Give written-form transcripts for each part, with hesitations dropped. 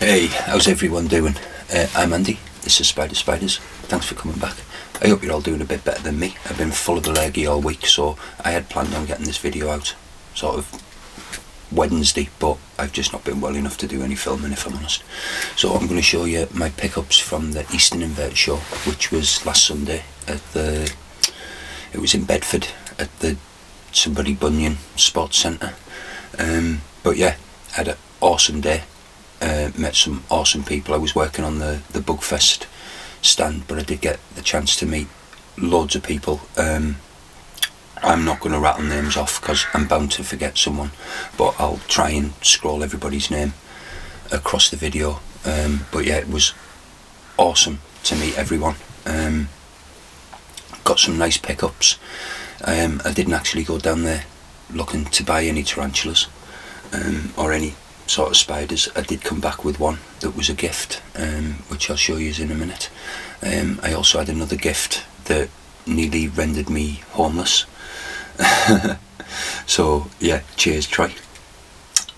Hey, how's everyone doing? I'm Andy, this is Spiders. Thanks for coming back. I hope you're all doing a bit better than me. I've been full of the leggy all week, so I had planned on getting this video out sort of Wednesday, but I've just not been well enough to do any filming, if I'm honest. So I'm going to show you my pickups from the Eastern Invert Show, which was last Sunday it was in Bedford at the Somebody Bunyan Sports Centre. But yeah, I had an awesome day. Met some awesome people. I was working on the Bugfest stand, but I did get the chance to meet loads of people. I'm not going to rattle names off because I'm bound to forget someone, but I'll try and scroll everybody's name across the video. But yeah, it was awesome to meet everyone. Got some nice pickups. I didn't actually go down there looking to buy any tarantulas or any sort of spiders. I did come back with one that was a gift, which I'll show you in a minute. I also had another gift that nearly rendered me homeless. So yeah, cheers Troy.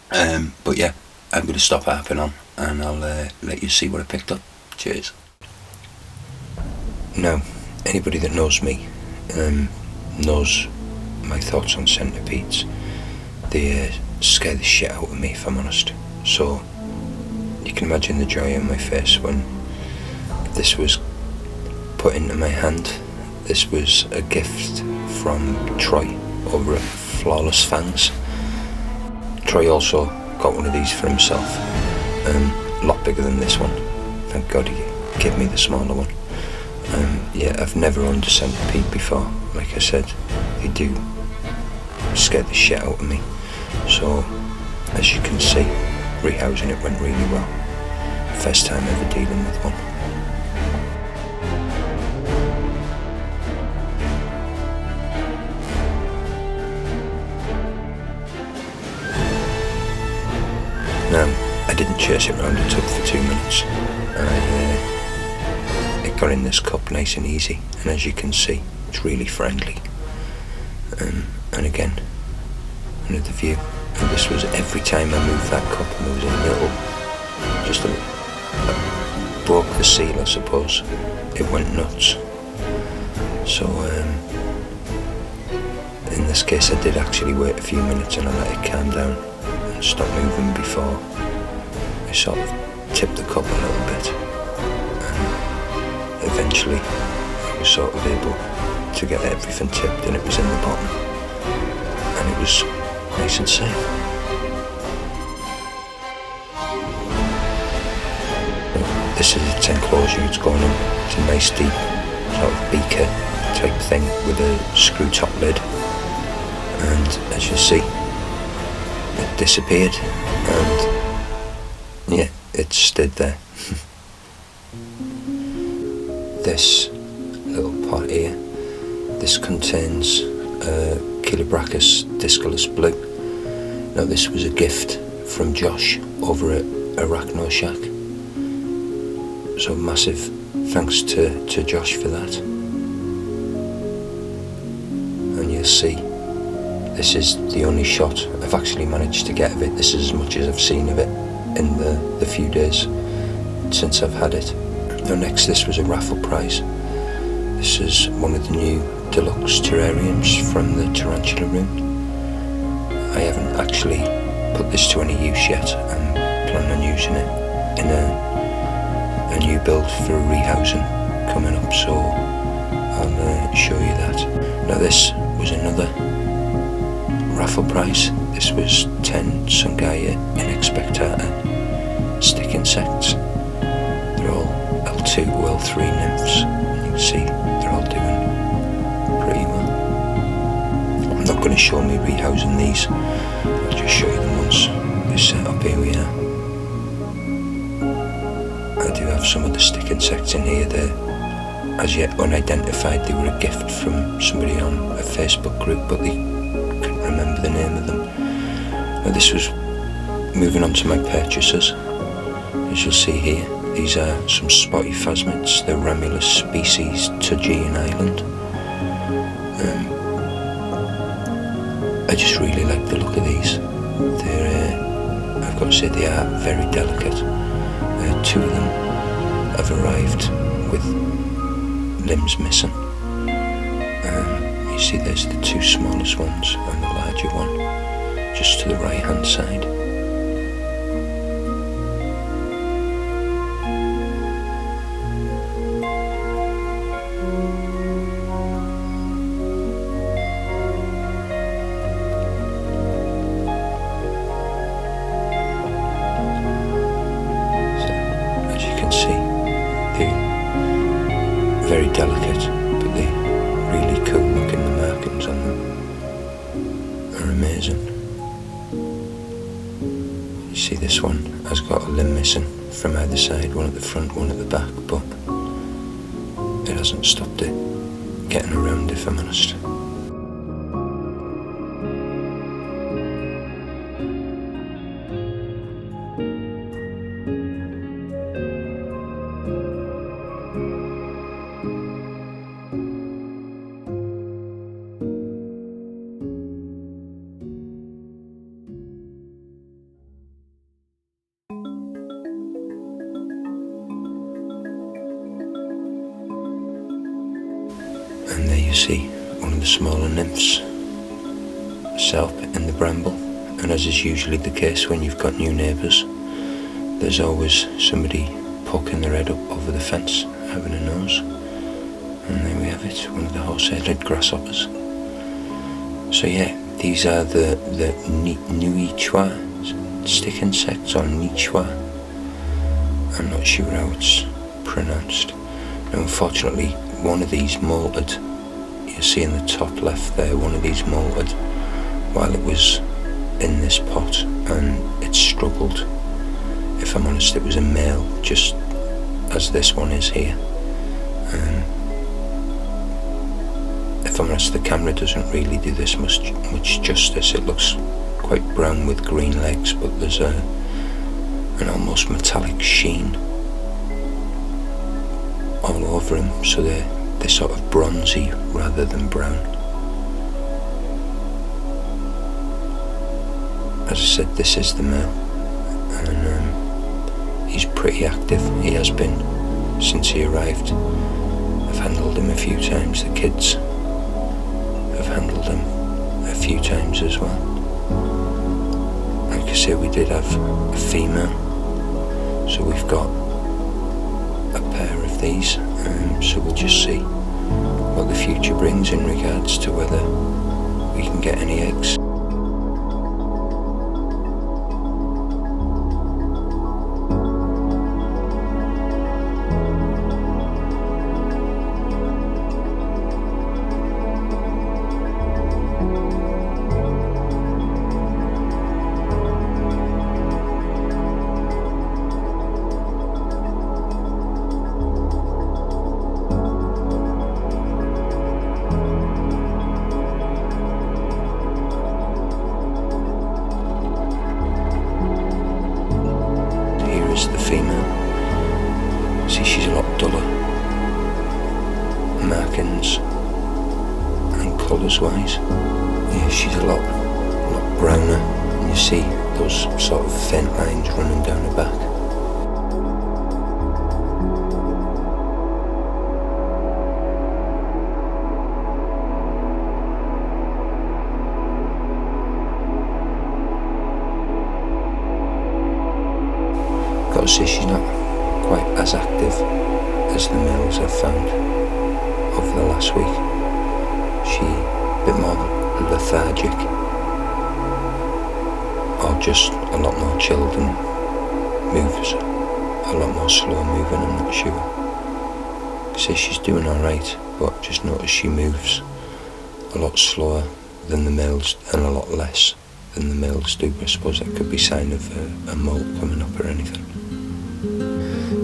But yeah, I'm going to stop harping on and I'll let you see what I picked up. Cheers. Now, anybody that knows me knows my thoughts on centipedes. They scare the shit out of me, if I'm honest. So you can imagine the joy on my face when this was put into my hand. This was a gift from Troy over at Flawless Fangs. Troy also got one of these for himself, a lot bigger than this one. Thank God he gave me the smaller one. Yeah, I've never owned a centipede before. Like I said, they do scare the shit out of me. So, as you can see, rehousing it went really well. First time ever dealing with one. Now, I didn't chase it round the tub for 2 minutes. It got in this cup nice and easy, and as you can see, it's really friendly. And again, another view. And this was every time I moved that cup and there was broke the seal, I suppose. It went nuts. So in this case I did actually wait a few minutes and I let it calm down and stop moving before I sort of tipped the cup a little bit. And eventually I was sort of able to get everything tipped and it was in the bottom. And it was nice and safe. This is its enclosure it's going in. It's a nice deep sort of beaker type thing with a screw top lid. And as you see, it disappeared and yeah, it stayed there. This little pot here, this contains Chilobrachus discolus blue. Now this was a gift from Josh over at Arachno Shack. So massive thanks to Josh for that. And you'll see, this is the only shot I've actually managed to get of it. This is as much as I've seen of it in the few days since I've had it. Now next, this was a raffle prize. This is one of the new deluxe terrariums from the Tarantula Room. I haven't actually put this to any use yet. I'm planning on using it in a new build for a rehousing coming up, so I'll show you that. Now this was another raffle prize. This was 10 Sungaya inexpectata stick insects. They're all L2 to L3 nymphs. You can see they're all doing pretty well. I'm not going to show me rehousing these, I'll just show you them once they're set up. Here we are. I do have some of the stick insects in here. They're as yet unidentified. They were a gift from somebody on a Facebook group, but they couldn't remember the name of them. Now this was moving on to my purchases. As you'll see here, these are some spotty phasmats. They're Ramulus species, Tugean Island. I just really like the look of these. They're, I've got to say, they are very delicate. Two of them have arrived with limbs missing. You see there's the two smallest ones and the larger one just to the right hand side. Very delicate, but they're really cool looking. The markings on them are amazing. You see this one has got a limb missing from either side, one at the front, one at the back, but it hasn't stopped it getting around, if I'm honest. And there you see one of the smaller nymphs set up in the bramble, and as is usually the case when you've got new neighbours, there's always somebody poking their head up over the fence, having a nose. And there we have it, one of the horse-headed grasshoppers. So yeah, these are the Nichua stick insects, or Nichua. I'm not sure how it's pronounced. Now unfortunately, one of these moulted. You see in the top left there, one of these moulted while it was in this pot, and it struggled. If I'm honest, it was a male, just as this one is here. If I'm honest, the camera doesn't really do this much justice. It looks quite brown with green legs, but there's an almost metallic sheen all over him, so they're sort of bronzy rather than brown. As I said, this is the male, and he's pretty active. He has been since he arrived. I've handled him a few times. The kids have handled him a few times as well. Like I say, we did have a female, so we've got a pair of these, so we'll just see what the future brings in regards to whether we can get any eggs. The female. See, she's a lot duller markings and colours wise. Yeah, she's a lot browner, and you see those sort of faint lines running down her back. Got to say, she's not quite as active as the males I've found over the last week. She's a bit more lethargic, or just a lot more chilled and moves a lot more slow moving, I'm not sure. So she's doing alright, but just notice she moves a lot slower than the males and a lot less than the males do. I suppose that could be a sign of a molt coming up or anything.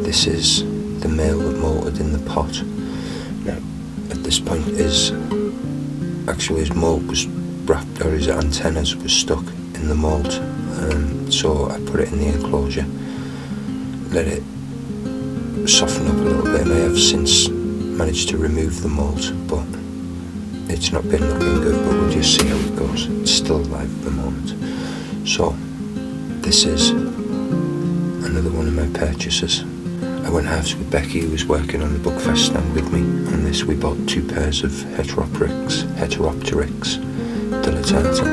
This is the male that molted in the pot. Now, at this point, his molt was wrapped, or his antennas was stuck in the mould. So I put it in the enclosure, let it soften up a little bit, and I have since managed to remove the mould, but it's not been looking good, but we'll just see how it goes. It's still alive at the moment. So this is another one of my purchases. I went halves with Becky, who was working on the Bugfest stand with me. On this we bought 2 pairs of Heteropteryx dilatata.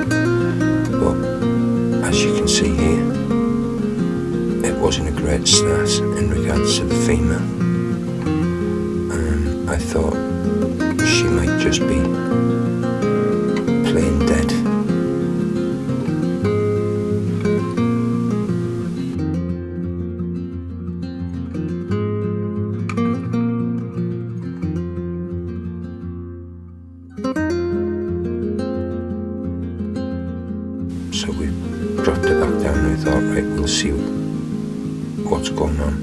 But as you can see here, it wasn't a great start in regards to the female. I thought she might just be plain dead. So we dropped it back down and we thought, right, we'll see what's going on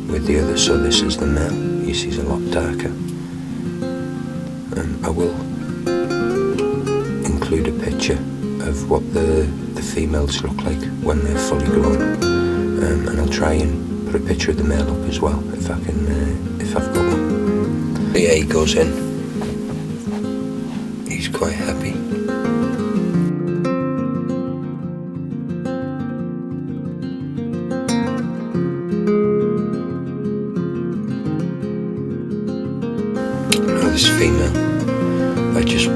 with the other. So this is the male. You see he's a lot darker. I will include a picture of what the females look like when they're fully grown, and I'll try and put a picture of the male up as well if I can, if I've got one. Yeah, he goes in. He's quite happy. This female, I just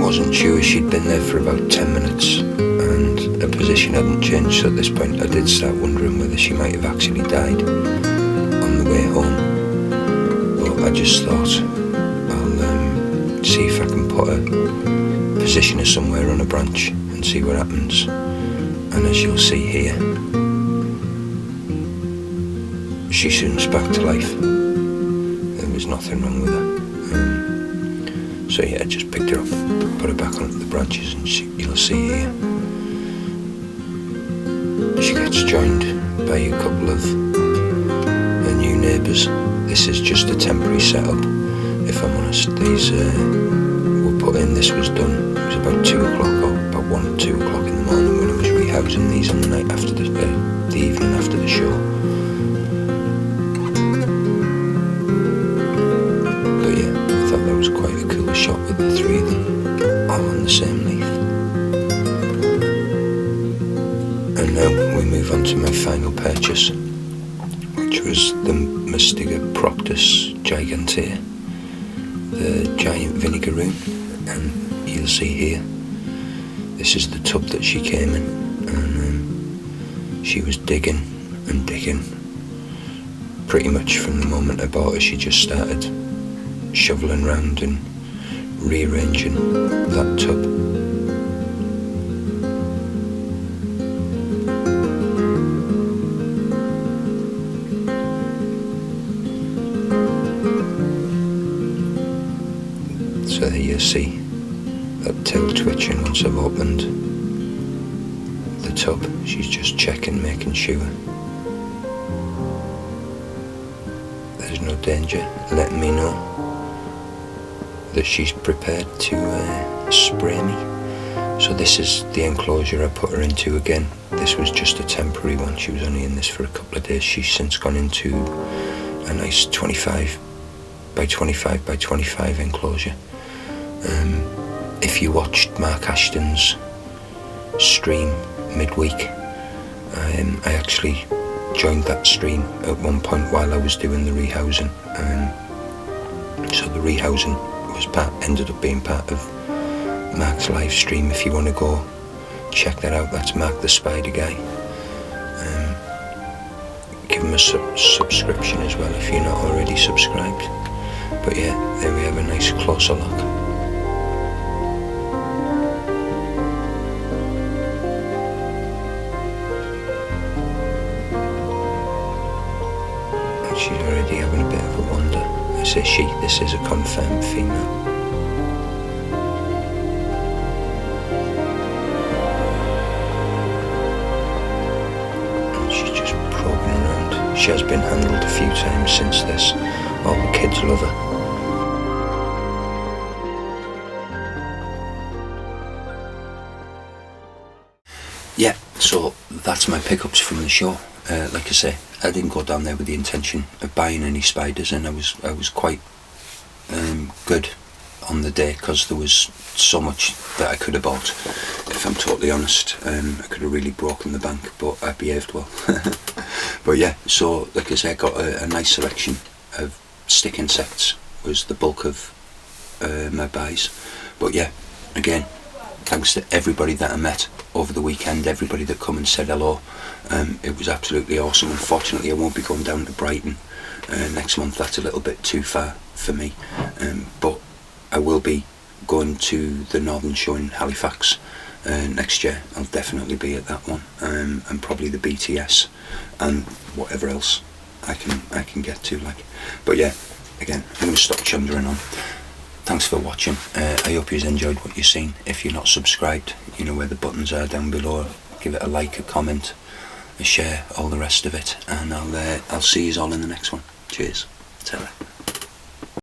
wasn't sure. She'd been there for about 10 minutes and her position hadn't changed, so at this point I did start wondering whether she might have actually died on the way home. But I just thought I'll see if I can put her, position her somewhere on a branch and see what happens. And as you'll see here, she soon's back to life. There was nothing wrong with her. So yeah, I just picked her up, put her back onto the branches, and you'll see here she gets joined by a couple of her new neighbours. This is just a temporary setup, if I'm honest. These were put in, this was done, it was about 2 o'clock or about 1 or 2 o'clock in the morning when I was rehousing these on the night after the evening after the show. That was quite a cool shot with the 3 of them all on the same leaf. And now we move on to my final purchase, which was the Mystiga Proctus Gigantea, the giant Vinegaroon. And you'll see here, this is the tub that she came in, and she was digging and digging. Pretty much from the moment I bought her, she just started shoveling round and rearranging that tub. So there you see that tail twitching once I've opened the tub. She's just checking, making sure there's no danger, letting me know that she's prepared to spray me. So this is the enclosure I put her into again. This was just a temporary one. She was only in this for a couple of days. She's since gone into a nice 25 by 25 by 25 enclosure. If you watched Mark Ashton's stream midweek, I actually joined that stream at one point while I was doing the rehousing. So the rehousing ended up being part of Mark's live stream. If you want to go check that out, that's Mark the Spider Guy. Give him a subscription as well if you're not already subscribed. But yeah, there we have a nice closer look. And she's already having a bit of a wander. I say she, this is a confirmed female. And she's just probing around. She has been handled a few times since this. All the kids love her. Yeah, so that's my pickups from the show. Like I say, I didn't go down there with the intention of buying any spiders, and I was quite good on the day, because there was so much that I could have bought, if I'm totally honest. I could have really broken the bank, but I behaved well. But yeah, so like I say, I got a nice selection of stick insects, was the bulk of my buys. But yeah, again, thanks to everybody that I met over the weekend, everybody that come and said hello. It was absolutely awesome. Unfortunately, I won't be going down to Brighton next month. That's a little bit too far for me, but I will be going to the Northern Show in Halifax next year. I'll definitely be at that one, and probably the BTS and whatever else I can get to, like. But yeah, again, I'm going to stop chundering on. Thanks for watching. I hope you've enjoyed what you've seen. If you're not subscribed, you know where the buttons are down below. Give it a like, a comment, a share, all the rest of it, and I'll see you all in the next one. Cheers. Ta-ra.